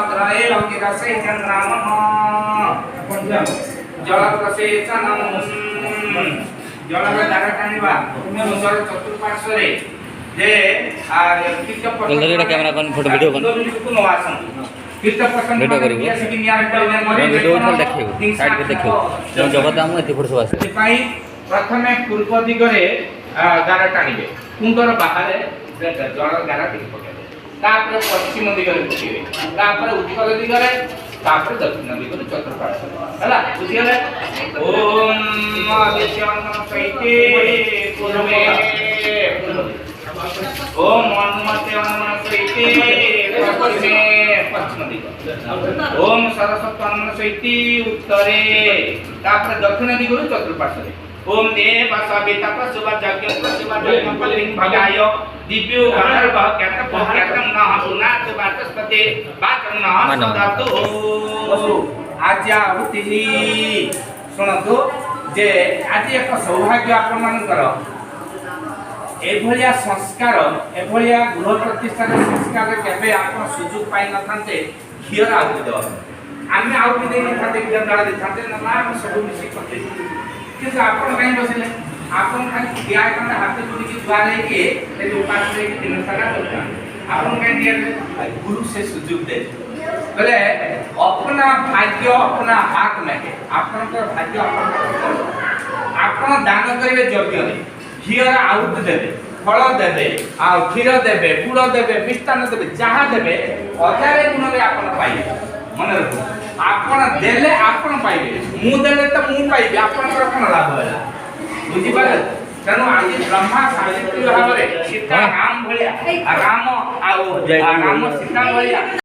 लौकिकस्य चन्द्रामः जलप्रसेचनं जलर धारा टाणिबा मुसर चतुर्पार्श्वरे जे जल्दी कैमरा कौन फोटो वीडियो कौन वीडियो करिवो वीडियो उठल देखियो साइड पे देखियो जो जगत हम एति फोटो आसे सेपाई प्रथमे पूर्व दिगरे धारा टाणिबे कुंडर बाहरे जल धारा टिक पकेबे तापर पश्चिम दिगरे पकेबे तापर उत्तर दिगरे तापर दक्षिण दिगरे चतुर्पार्श्व हला बुझियले ओम आदित्यं सैते पूर्वे ओम अनुमत्यं सैते पश्चिमे पश्चिम दिग ओम सरस्वत्यं सैते उत्तरे तापर दक्षिण दिगरे चतुर्पार्श्व ओम देव सविता प्रसुवा यज्ञ प्रसुवा यज्ञ फलिंग भगाय दिव्यो गणर्भ ख्यात ख्यातम नः पुनात वाचस्पते वाचम नः सदातु आज्ञा हुतिनी सुनतु जे आज एक सौभाग्य आपण मानकर एभलिया संस्कार एभलिया गृह प्रतिष्ठान संस्कार केबे आपण सुযোগ पाइ न थांते घियर आउट दो आमे आउट दे न थाते घियर डाल दे थाते न ना सब मिसी करते किंतु आपण कहीं बसिले आपण खाली दिया कंडा हाथ जोड़ी की दुआ लेके ए उपास लेके दिन सारा चलता आपण कहीं दिया गुरु से सुযোগ दे बोले अपना भाग्य अपना हाथ में है आपण का भाग्य आपण दान करिवे यज्ञ रे घियर आउट देबे फल देबे आ क्षीर देबे गुड़ देबे मिष्टान देबे जहा देबे हजारे गुण रे आपण पाइबे मन रखो आपण देले आपण पाइबे मु देले त मु पाइबे आपण कर कोन लाभ होला बुझि पाले तेणु आज ब्रह्मा सावित्री भाव रे सीता राम भलिया राम आ राम सीता भलिया